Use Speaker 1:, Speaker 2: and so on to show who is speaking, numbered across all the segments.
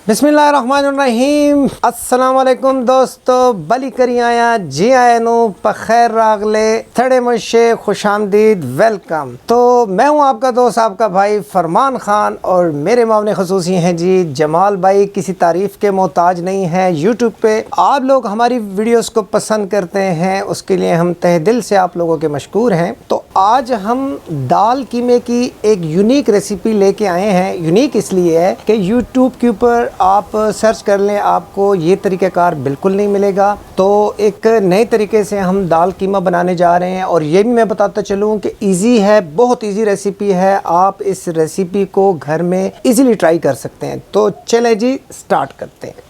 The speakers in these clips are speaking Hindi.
Speaker 1: बिस्मिल्लाहिर्रहमानिर्रहीम। अस्सलाम वालेकुम दोस्तों, बली करी आया जी आया नो पखैर रागले थड़े मुझे खुश आमदीद वेलकम। तो मैं हूँ आपका दोस्त आपका भाई फरमान खान और मेरे मामले खसूसी हैं जी जमाल भाई। किसी तारीफ़ के मोहताज नहीं है। यूट्यूब पे आप लोग हमारी वीडियोस को पसंद करते हैं, उसके लिए हम तहे दिल से आप लोगों के मशकूर हैं। तो आज हम दाल कीमे की एक यूनिक रेसिपी लेके आए हैं। यूनिक इसलिए है कि यूट्यूब के ऊपर आप सर्च कर लें, आपको ये तरीक़ाकार बिल्कुल नहीं मिलेगा। तो एक नए तरीके से हम दाल कीमा बनाने जा रहे हैं और ये भी मैं बताता चलूँ कि इजी है, बहुत इजी रेसिपी है। आप इस रेसिपी को घर में इजीली ट्राई कर सकते हैं। तो चले जी स्टार्ट करते हैं।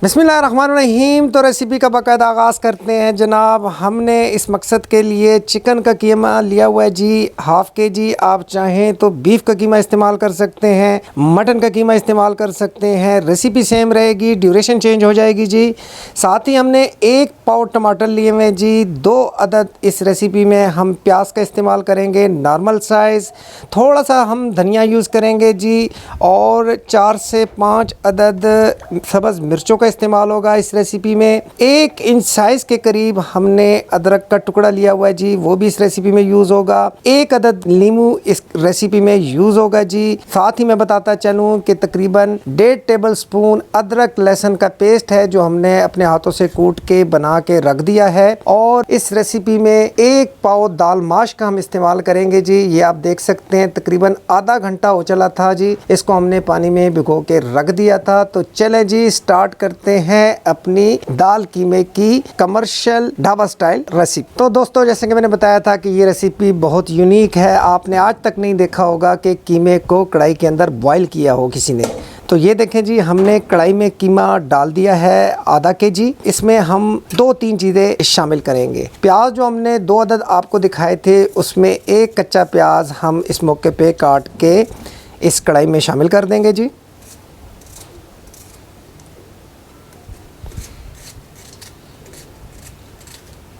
Speaker 1: बिस्मिल्लाहिर्रहमानिर्रहीम। तो रेसिपी का बाकायदा आगाज़ करते हैं जनाब। हमने इस मकसद के लिए चिकन का कीमा लिया हुआ है जी, हाफ़ केजी। आप चाहें तो बीफ का कीमा इस्तेमाल कर सकते हैं, मटन का कीमा इस्तेमाल कर सकते हैं। रेसिपी सेम रहेगी, ड्यूरेशन चेंज हो जाएगी जी। साथ ही हमने 1 पाव टमाटर लिए हुए जी। 2 अदद इस रेसिपी में हम प्याज का इस्तेमाल करेंगे, नॉर्मल साइज़। थोड़ा सा हम धनिया यूज़ करेंगे जी और 4 से 5 अदद सब्ज़ मिर्चों का इस्तेमाल होगा इस रेसिपी में। 1 इंच साइज़ के करीब हमने अदरक का टुकड़ा लिया हुआ है जी, वो भी इस रेसिपी में यूज़ होगा। 1 अदद नींबू इस रेसिपी में यूज़ होगा जी। साथ ही मैं बताता चलूँ कि तकरीबन 1.5 टेबल स्पून अदरक लहसुन का पेस्ट है जो हमने अपने हाथों से कूट के बना के रख दिया है। और इस रेसिपी में 1 पाव दाल माश का हम इस्तेमाल करेंगे जी। ये आप देख सकते हैं तकरीबन आधा घंटा हो चला था जी, इसको हमने पानी में भिगो के रख दिया था। तो चले जी स्टार्ट करते हैं अपनी दाल कीमे की कमर्शियल ढाबा स्टाइल रेसिपी। तो दोस्तों जैसे कि मैंने बताया था कि ये रेसिपी बहुत यूनिक है। आपने आज तक नहीं देखा होगा कि कीमे को कढ़ाई के अंदर बॉईल किया हो किसी ने। तो ये देखें जी, हमने कढ़ाई में कीमा डाल दिया है आधा केजी। इसमें हम 2-3 चीज़ें शामिल करेंगे। प्याज जो हमने 2 अदद आपको दिखाए थे उसमें 1 कच्चा प्याज हम इस मौके पे काट के इस कढ़ाई में शामिल कर देंगे जी।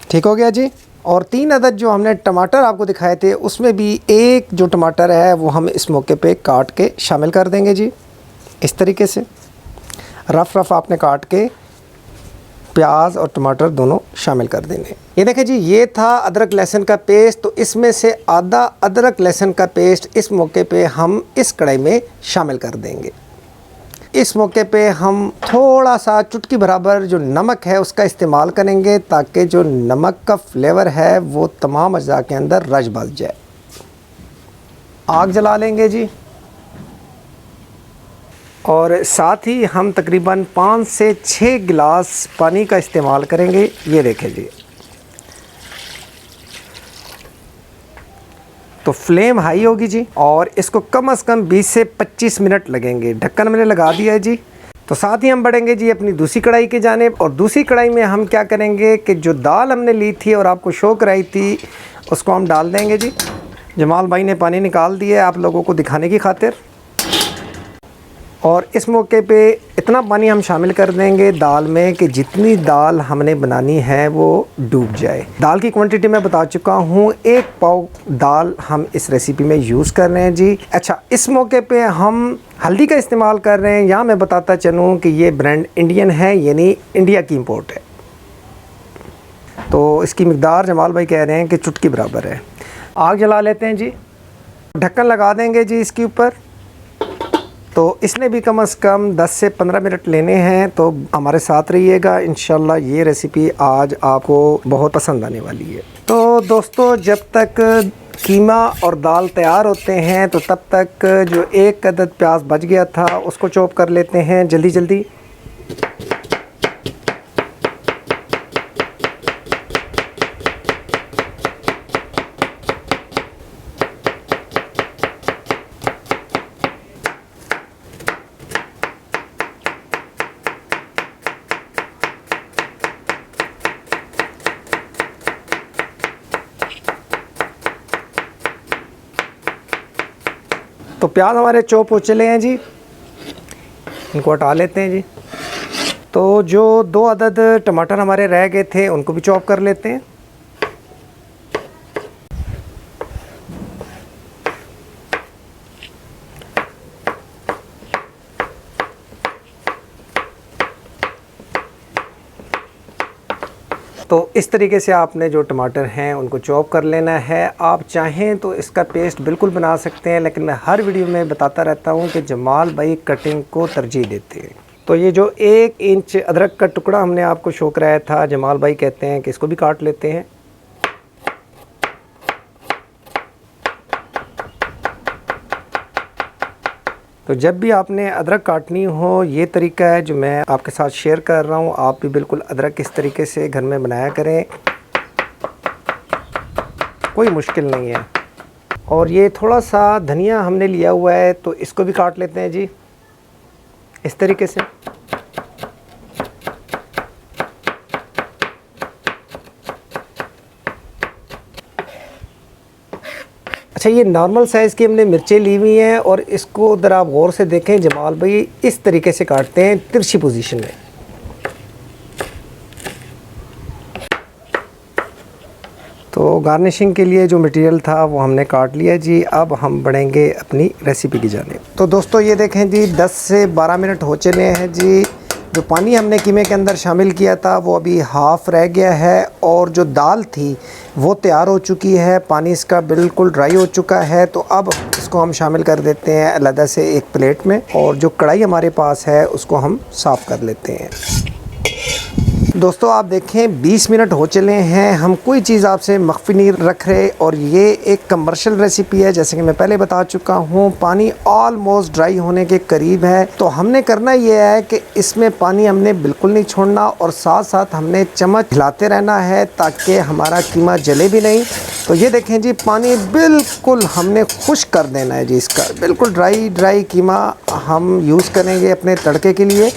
Speaker 1: ठीक हो गया जी। और 3 अदद जो हमने टमाटर आपको दिखाए थे उसमें भी 1 जो टमाटर है वो हम इस मौके पे काट के शामिल कर देंगे जी। इस तरीके से रफ़ आपने काट के प्याज और टमाटर दोनों शामिल कर देंगे। ये देखें जी, ये था अदरक लहसुन का पेस्ट। तो इसमें से आधा अदरक लहसुन का पेस्ट इस मौके पे हम इस कढ़ाई में शामिल कर देंगे। इस मौके पे हम थोड़ा सा चुटकी बराबर जो नमक है उसका इस्तेमाल करेंगे ताकि जो नमक का फ्लेवर है वो तमाम अज़ा के अंदर रच बस जाए। आग जला लेंगे जी और साथ ही हम तकरीबन 5 से 6 गिलास पानी का इस्तेमाल करेंगे। ये देखें जी। तो फ्लेम हाई होगी जी और इसको कम से कम 20 से 25 मिनट लगेंगे। ढक्कन मैंने लगा दिया है जी। तो साथ ही हम बढ़ेंगे जी अपनी दूसरी कढ़ाई की जानिब। और दूसरी कढ़ाई में हम क्या करेंगे कि जो दाल हमने ली थी और आपको शो कराई थी उसको हम डाल देंगे जी। जमाल भाई ने पानी निकाल दिया आप लोगों को दिखाने की खातिर। और इस मौके पे इतना पानी हम शामिल कर देंगे दाल में कि जितनी दाल हमने बनानी है वो डूब जाए। दाल की क्वांटिटी मैं बता चुका हूँ, 1 पाव दाल हम इस रेसिपी में यूज़ कर रहे हैं जी। अच्छा, इस मौके पे हम हल्दी का इस्तेमाल कर रहे हैं। यहाँ मैं बताता चलूँ कि ये ब्रांड इंडियन है, यानी इंडिया की इम्पोर्ट है। तो इसकी मिकदार जमाल भाई कह रहे हैं कि चुटकी बराबर है। आग जला लेते हैं जी, ढक्कन लगा देंगे जी इसके ऊपर। तो इसने भी कम से कम 10 से 15 मिनट लेने हैं। तो हमारे साथ रहिएगा, इंशाल्लाह ये रेसिपी आज आपको बहुत पसंद आने वाली है। तो दोस्तों जब तक कीमा और दाल तैयार होते हैं तो तब तक जो 1 अदद प्याज बच गया था उसको चॉप कर लेते हैं जल्दी जल्दी। तो प्याज हमारे चॉप हो चले हैं जी, इनको हटा लेते हैं जी। तो जो 2 अदद टमाटर हमारे रह गए थे उनको भी चॉप कर लेते हैं। तो इस तरीके से आपने जो टमाटर हैं उनको चॉप कर लेना है। आप चाहें तो इसका पेस्ट बिल्कुल बना सकते हैं, लेकिन मैं हर वीडियो में बताता रहता हूं कि जमाल भाई कटिंग को तरजीह देते हैं। तो ये जो 1 इंच अदरक का टुकड़ा हमने आपको शो कराया था, जमाल भाई कहते हैं कि इसको भी काट लेते हैं। तो जब भी आपने अदरक काटनी हो, ये तरीका है जो मैं आपके साथ शेयर कर रहा हूँ। आप भी बिल्कुल अदरक इस तरीके से घर में बनाया करें, कोई मुश्किल नहीं है। और ये थोड़ा सा धनिया हमने लिया हुआ है, तो इसको भी काट लेते हैं जी इस तरीके से। अच्छा, ये नॉर्मल साइज़ की हमने मिर्चें ली हुई हैं और इसको उधर आप गौर से देखें, जमाल भाई इस तरीके से काटते हैं तिरछी पोजीशन में। तो गार्निशिंग के लिए जो मटेरियल था वो हमने काट लिया जी। अब हम बढ़ेंगे अपनी रेसिपी की जानिब। तो दोस्तों ये देखें जी, 10 से 12 मिनट हो चले हैं जी। जो पानी हमने कीमे के अंदर शामिल किया था वो अभी हाफ़ रह गया है, और जो दाल थी वो तैयार हो चुकी है, पानी इसका बिल्कुल ड्राई हो चुका है। तो अब इसको हम शामिल कर देते हैं अलग से एक प्लेट में, और जो कढ़ाई हमारे पास है उसको हम साफ़ कर लेते हैं। दोस्तों आप देखें 20 मिनट हो चले हैं, हम कोई चीज़ आपसे मख्फी नहीं रख रहे, और ये एक कमर्शियल रेसिपी है। जैसे कि मैं पहले बता चुका हूँ, पानी ऑलमोस्ट ड्राई होने के करीब है। तो हमने करना ये है कि इसमें पानी हमने बिल्कुल नहीं छोड़ना, और साथ साथ हमने चम्मच हिलाते रहना है ताकि हमारा कीमा जले भी नहीं। तो ये देखें जी, पानी बिल्कुल हमने खुश्क कर देना है जी इसका। बिल्कुल ड्राई कीमा हम यूज़ करेंगे अपने तड़के के लिए।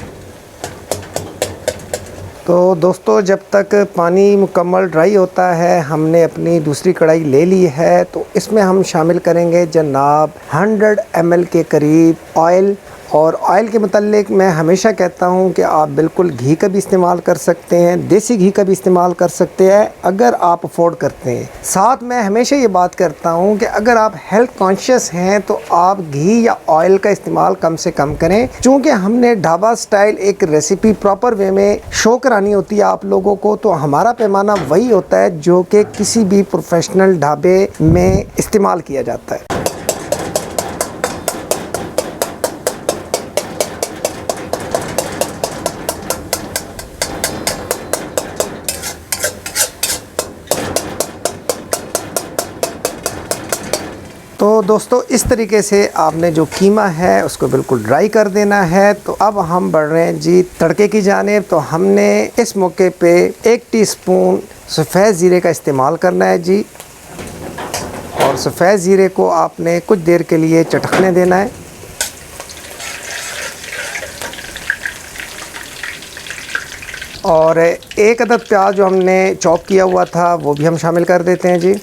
Speaker 1: तो दोस्तों जब तक पानी मुकम्मल ड्राई होता है, हमने अपनी दूसरी कढ़ाई ले ली है। तो इसमें हम शामिल करेंगे जनाब 100 ml के करीब ऑयल। और ऑयल के मुतालिक मैं हमेशा कहता हूं कि आप बिल्कुल घी का भी इस्तेमाल कर सकते हैं, देसी घी का भी इस्तेमाल कर सकते हैं अगर आप अफोर्ड करते हैं। साथ मैं हमेशा ये बात करता हूं कि अगर आप हेल्थ कॉन्शियस हैं तो आप घी या ऑयल का इस्तेमाल कम से कम करें। चूँकि हमने ढाबा स्टाइल एक रेसिपी प्रॉपर वे में शो करानी होती है आप लोगों को, तो हमारा पैमाना वही होता है जो कि किसी भी प्रोफेशनल ढाबे में इस्तेमाल किया जाता है। तो दोस्तों इस तरीके से आपने जो कीमा है उसको बिल्कुल ड्राई कर देना है। तो अब हम बढ़ रहे हैं जी तड़के की जानिब। तो हमने इस मौके पे 1 टीस्पून सफ़ेद ज़ीरे का इस्तेमाल करना है जी, और सफ़ेद ज़ीरे को आपने कुछ देर के लिए चटकने देना है। और 1 अदद प्याज जो हमने चॉप किया हुआ था वो भी हम शामिल कर देते हैं जी।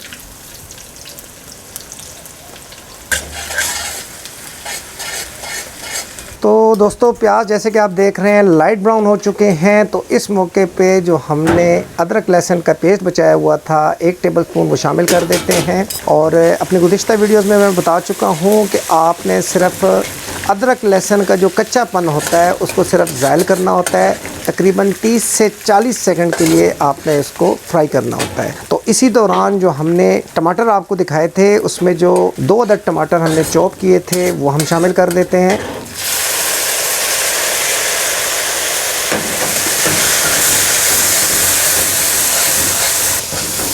Speaker 1: तो दोस्तों प्याज जैसे कि आप देख रहे हैं लाइट ब्राउन हो चुके हैं। तो इस मौके पे जो हमने अदरक लहसुन का पेस्ट बचाया हुआ था 1 टेबलस्पून वो शामिल कर देते हैं। और अपने गुज़िश्ता वीडियोस में मैं बता चुका हूँ कि आपने सिर्फ अदरक लहसुन का जो कच्चापन होता है उसको सिर्फ ज़ायल करना होता है। तकरीबन 30 से 40 सेकंड के लिए आपने इसको फ्राई करना होता है। तो इसी दौरान जो हमने टमाटर आपको दिखाए थे उसमें जो 2 अदद टमाटर हमने चॉप किए थे वो हम शामिल कर देते हैं।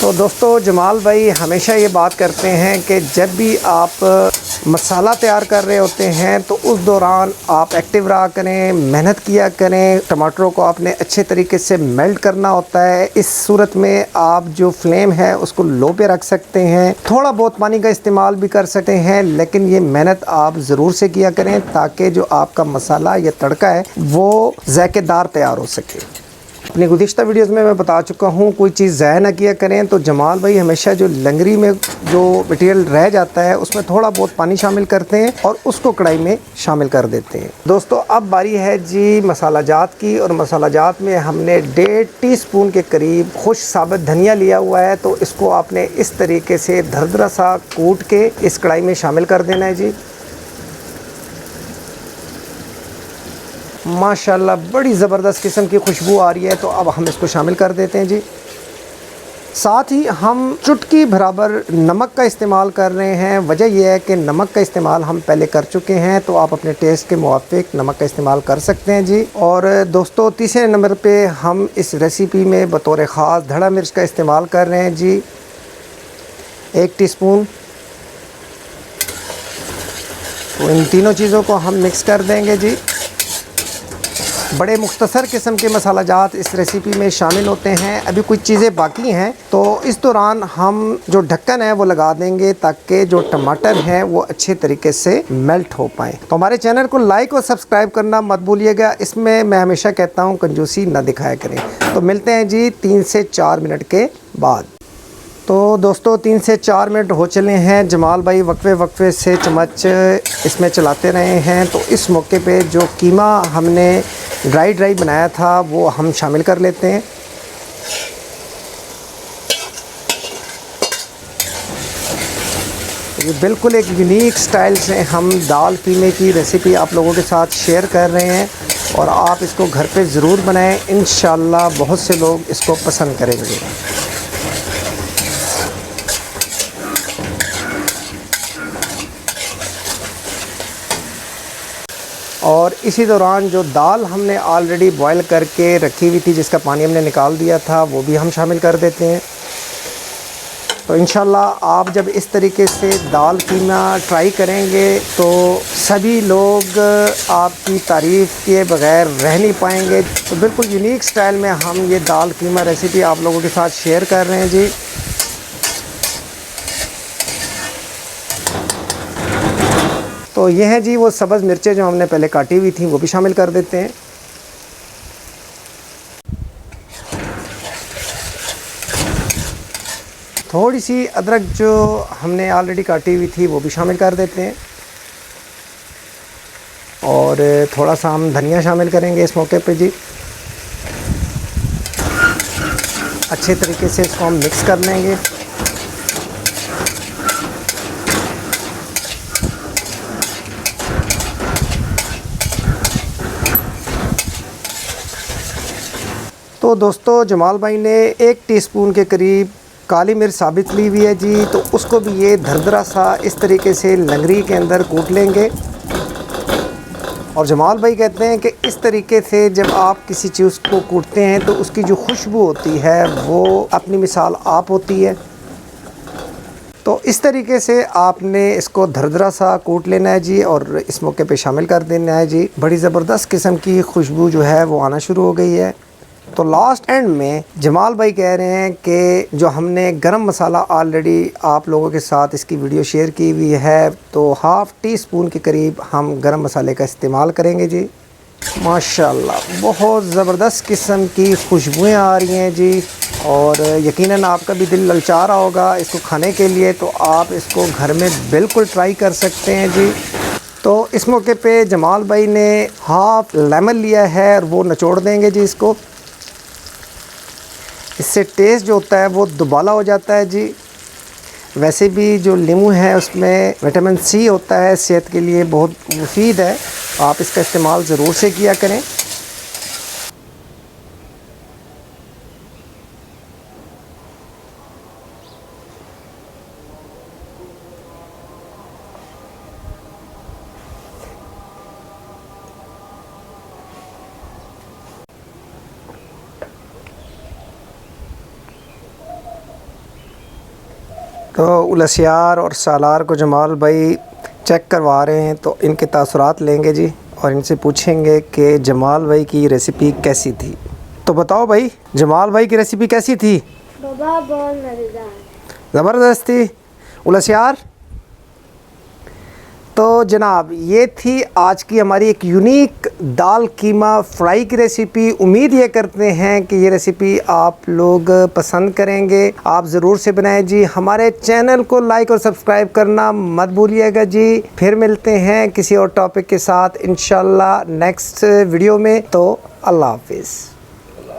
Speaker 1: तो दोस्तों जमाल भाई हमेशा ये बात करते हैं कि जब भी आप मसाला तैयार कर रहे होते हैं तो उस दौरान आप एक्टिव रहा करें, मेहनत किया करें। टमाटरों को आपने अच्छे तरीके से मेल्ट करना होता है। इस सूरत में आप जो फ्लेम है उसको लो पे रख सकते हैं, थोड़ा बहुत पानी का इस्तेमाल भी कर सकते हैं, लेकिन ये मेहनत आप ज़रूर से किया करें ताकि जो आपका मसाला या तड़का है वो ज़ायकेदार तैयार हो सके। अपने गुज़िश्ता वीडियोज़ में मैं बता चुका हूँ कोई चीज़ ज़ाया ना किया करें। तो जमाल भाई हमेशा जो लंगरी में जो मटेरियल रह जाता है उसमें थोड़ा बहुत पानी शामिल करते हैं और उसको कढ़ाई में शामिल कर देते हैं। दोस्तों अब बारी है जी मसाला जात की, और मसाला जात में हमने 1.5 टीस्पून के करीब खुश साबित धनिया लिया हुआ है। तो इसको आपने इस तरीके से दरदरा सा कूट के इस कढ़ाई में शामिल कर देना है जी। माशाल्लाह बड़ी ज़बरदस्त किस्म की खुशबू आ रही है। तो अब हम इसको शामिल कर देते हैं जी। साथ ही हम चुटकी बराबर नमक का इस्तेमाल कर रहे हैं। वजह यह है कि नमक का इस्तेमाल हम पहले कर चुके हैं, तो आप अपने टेस्ट के मुवाफिक नमक का इस्तेमाल कर सकते हैं जी। और दोस्तों तीसरे नंबर पे हम इस रेसिपी में बतौर ख़ास धड़ा मिर्च का इस्तेमाल कर रहे हैं जी, 1 टीस्पून। तो इन तीनों चीज़ों को हम मिक्स कर देंगे जी। बड़े मुख्तसर किस्म के मसाला जात इस रेसिपी में शामिल होते हैं। अभी कुछ चीज़ें बाकी हैं, तो इस दौरान हम जो ढक्कन है वो लगा देंगे ताकि जो टमाटर हैं वो अच्छे तरीके से मेल्ट हो पाए। तो हमारे चैनल को लाइक और सब्सक्राइब करना मत भूलिएगा। इसमें मैं हमेशा कहता हूँ कंजूसी ना दिखाया करें। तो मिलते हैं जी 3 से 4 मिनट के बाद। तो दोस्तों 3 से 4 मिनट हो चले हैं। जमाल भाई वक्फे से चम्मच इसमें चलाते रहे हैं। तो इस मौके पे जो कीमा हमने ड्राई बनाया था वो हम शामिल कर लेते हैं। ये बिल्कुल एक यूनिक स्टाइल से हम दाल कीमे की रेसिपी आप लोगों के साथ शेयर कर रहे हैं, और आप इसको घर पे ज़रूर बनाएं। इंशाल्लाह बहुत से लोग इसको पसंद करेंगे। और इसी दौरान जो दाल हमने ऑलरेडी बॉईल करके रखी हुई थी, जिसका पानी हमने निकाल दिया था, वो भी हम शामिल कर देते हैं। तो इंशाल्लाह आप जब इस तरीके से दाल कीमा ट्राई करेंगे तो सभी लोग आपकी तारीफ़ किए बग़ैर रह नहीं पाएंगे। तो बिल्कुल यूनिक स्टाइल में हम ये दाल कीमा रेसिपी आप लोगों के साथ शेयर कर रहे हैं जी। तो ये है जी वो सब्ज़ मिर्चें जो हमने पहले काटी हुई थी, वो भी शामिल कर देते हैं। थोड़ी सी अदरक जो हमने ऑलरेडी काटी हुई थी वो भी शामिल कर देते हैं, और थोड़ा सा हम धनिया शामिल करेंगे इस मौके पे जी। अच्छे तरीके से इसको हम मिक्स कर लेंगे। तो दोस्तों जमाल भाई ने 1 टीस्पून के करीब काली मिर्च साबित ली हुई है जी। तो उसको भी ये धरधरा सा इस तरीके से लंगरी के अंदर कूट लेंगे। और जमाल भाई कहते हैं कि इस तरीके से जब आप किसी चीज़ को कूटते हैं तो उसकी जो खुशबू होती है वो अपनी मिसाल आप होती है। तो इस तरीके से आपने इसको धरधरा सा कूट लेना है जी, और इस मौके पे शामिल कर देना है जी। बड़ी ज़बरदस्त किस्म की खुशबू जो है वो आना शुरू हो गई है। तो लास्ट एंड में जमाल भाई कह रहे हैं कि जो हमने गरम मसाला ऑलरेडी आप लोगों के साथ इसकी वीडियो शेयर की हुई है, तो हाफ़ टी स्पून के करीब हम गरम मसाले का इस्तेमाल करेंगे जी। माशाल्लाह बहुत ज़बरदस्त किस्म की खुशबुएं आ रही हैं जी, और यकीनन आपका भी दिल ललचा रहा होगा इसको खाने के लिए। तो आप इसको घर में बिल्कुल ट्राई कर सकते हैं जी। तो इस मौके पे जमाल भाई ने हाफ़ लेमन लिया है और वो निचोड़ देंगे जी इसको। इससे टेस्ट जो होता है वो दुबाला हो जाता है जी। वैसे भी जो नींबू है उसमें विटामिन सी होता है, सेहत के लिए बहुत मुफीद है। आप इसका इस्तेमाल ज़रूर से किया करें। तो उलसियार और सालार को जमाल भाई चेक करवा रहे हैं, तो इनके तासुरात लेंगे जी और इनसे पूछेंगे कि जमाल भाई की रेसिपी कैसी थी। तो बताओ भाई, जमाल भाई की रेसिपी कैसी थी?
Speaker 2: बाबा बहुत मज़ेदार,
Speaker 1: ज़बरदस्त थी। उलसियार, तो जनाब ये थी आज की हमारी एक यूनिक दाल कीमा फ्राई की रेसिपी। उम्मीद ये करते हैं कि ये रेसिपी आप लोग पसंद करेंगे। आप ज़रूर से बनाएं जी। हमारे चैनल को लाइक और सब्सक्राइब करना मत भूलिएगा जी। फिर मिलते हैं किसी और टॉपिक के साथ इंशाल्लाह नेक्स्ट वीडियो में। तो अल्लाह हाफिज़।